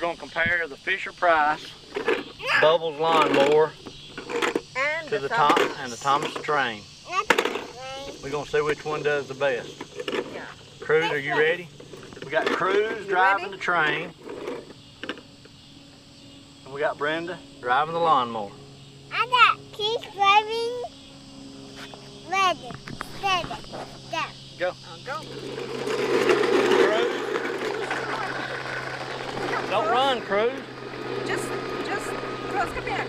going to compare the Fisher-Price Bubbles lawnmower And to the Thomas Train. We're going to see which one does the best. Yeah. Cruz, are you ready? We got Cruz driving the train. And we got Brenda driving the lawnmower. I got Keith driving. Ready, steady, step. Go. Go. Cruz. Don't run, Cruz. Just, Cruz, come here.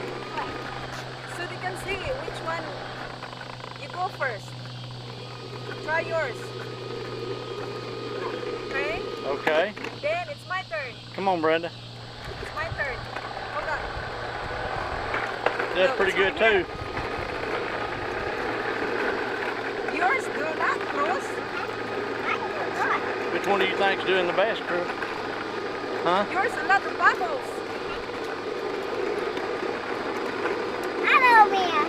So they can see which one you go first. Try yours. Okay? Okay. Then it's my turn. Come on, Brenda. It's my turn. Hold on. That's No, pretty it's good right too. here. Yours do not, Cruz. Which one do you think's doing the best, Cruz? Huh? Yours a lot of bubbles. Hello, Mia.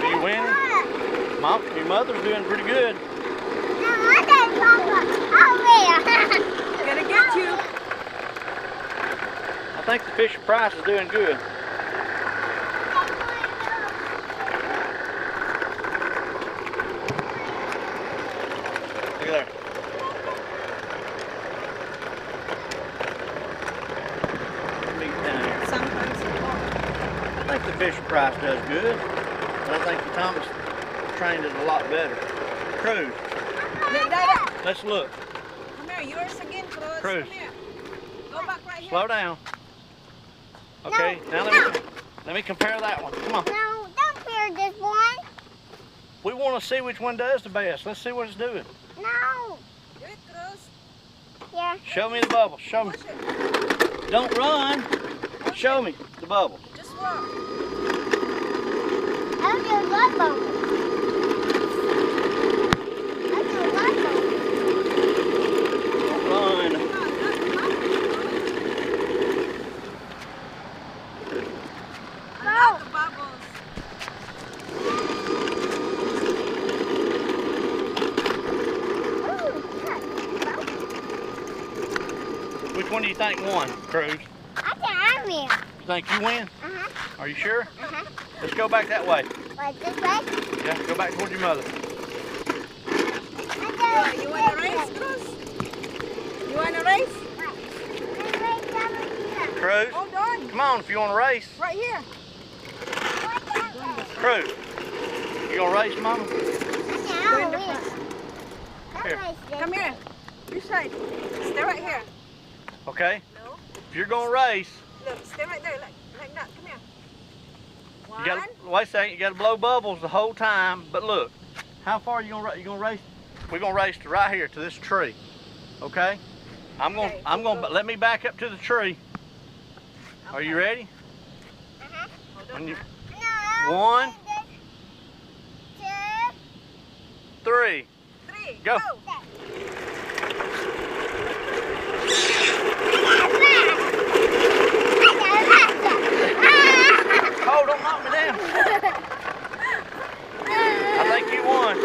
Are you winning? Mom, your mother's doing pretty good. No, I got Papa. Oh, Mia. Gonna get you. I think the Fisher-Price is doing good. Look at there. Sometimes it's more. I think the Fisher-Price does good, but I think the Thomas Train is a lot better. Cruz, let's look. Come here, yours again, Cruz. Cruz. Come here. Go back right here. Slow down. Okay, now let me compare that one. Come on. No, don't fear this one. We want to see which one does the best. Let's see what it's doing. No. Do it, Cruz. Yeah. Show me the bubbles. Show me. Push it. Don't run. Show me the bubbles. Just walk. I'll do a lot bubble. I'll do a lot bubble. Don't run. Come on, a lot of bubbles. Which one do you think won, Cruz? I think I'm here. You think you win? Uh-huh. Are you sure? Uh-huh. Let's go back that way. Like this way? Yeah, go back towards your mother. You want to race, Cruz? You want to race? Cruz, Hold on. come on if you want to race. Right here. Cruz, you gonna race, Mama? Go in the front. Here. Come here. This side. Stay right here. Okay. No. If you're gonna race, Look, stay right there, like that. Come here. One. you gotta wait a second. You gotta blow bubbles the whole time. But look, how far you gonna race? You gonna race? We're gonna race to right here to this tree. Okay. Okay, But let me back up to the tree. Are you ready? Uh-huh. Hold When on, you- huh? No. 1, 2, 3, 3. go. Oh, don't knock me down. I think you won.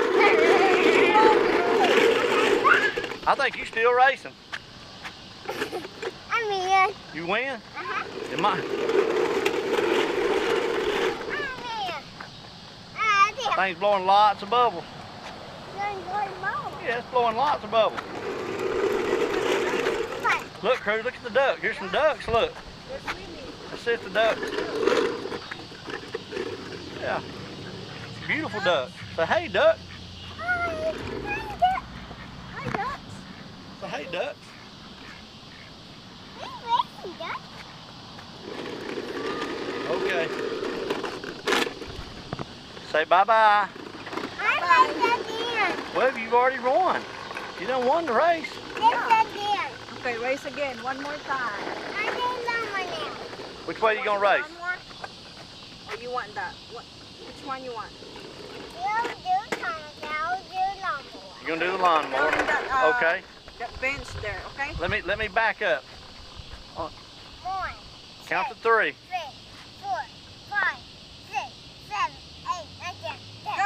I think you still racing. I'm here. You win? Uh-huh. Am I? I'm here. That thing's blowing lots of bubbles. You're going low. Yeah, it's blowing lots of bubbles. What? Look, Cruz, look at the duck. Here's some ducks, look. There's Willie. Let's see if the ducks. Yeah. Beautiful duck. Say, hey, duck. Hi. Hi, ducks. Say, hey, duck. Hey, racing duck. Okay. Say bye-bye. I'm again. Well, you've already won. You done won the race. This again. Okay, race again. One more time. I did number now. Which way are you going to race? One more? Or you want that? Which one you want? You'll do Thomas. I'll do number. You're going to do the lawnmower. Down in that, Okay. That bench there, okay? Let me back up. 1, Count to 3. 3, 4, 5, 6, 7, 8, 9, 10. Go!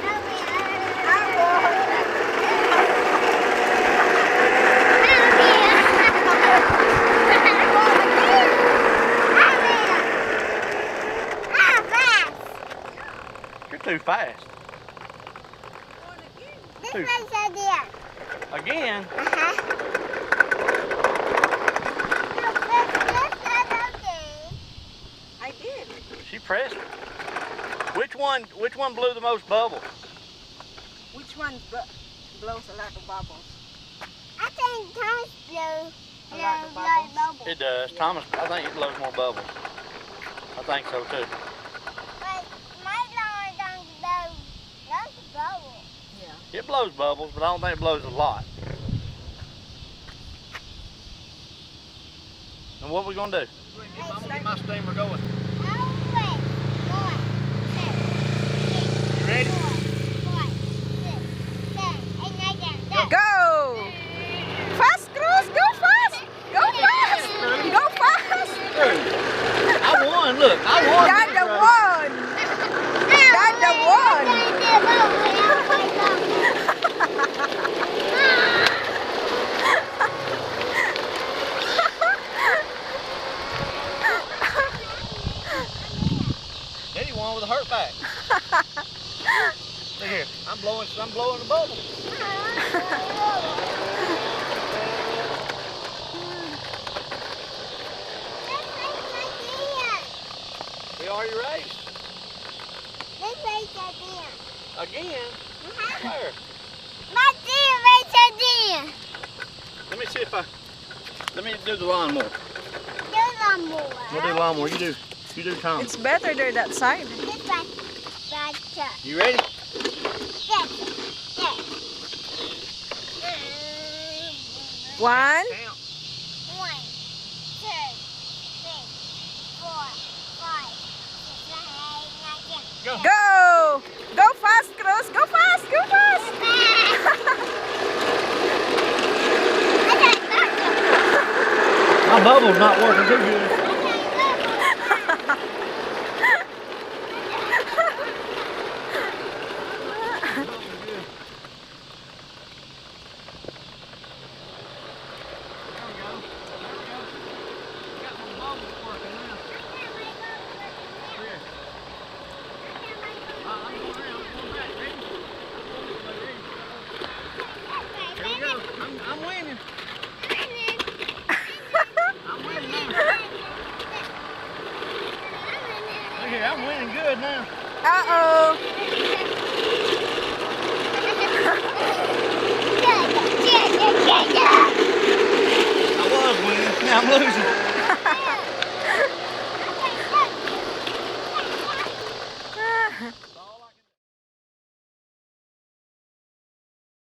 I'm here. This one's again. Again? Uh-huh. No, this one's again. I did. She pressed it. Which one blew the most bubbles? Which one blows a lot of bubbles? I think Thomas blew A lot of bubbles. It does. Thomas, I think it blows more bubbles. I think so too. But my lawn don't blow lots of bubbles. Yeah. It blows bubbles, but I don't think it blows a lot. And what we gonna do? I'm gonna get my steamer going. You ready? Go! Fast, Cruz! Go fast! Go fast! Go fast! I won, look, I won. Dad the one! Dad the one! Daddy won with a hurt back. Look here, I'm blowing the bubble. We already raced. Again? Where? Let me see if let me do the lawnmower. We'll do lawnmower. You do Tom. It's better there that side. You ready? One. Count. 1, 2, 3, 4, 5, 6, 7, 8, 9, 10. Go. Go! Go fast, Cruz! Go fast! Go fast! My bubble's not working too good. I'm winning. I'm winning now. Look here, I'm winning good now. Uh-oh.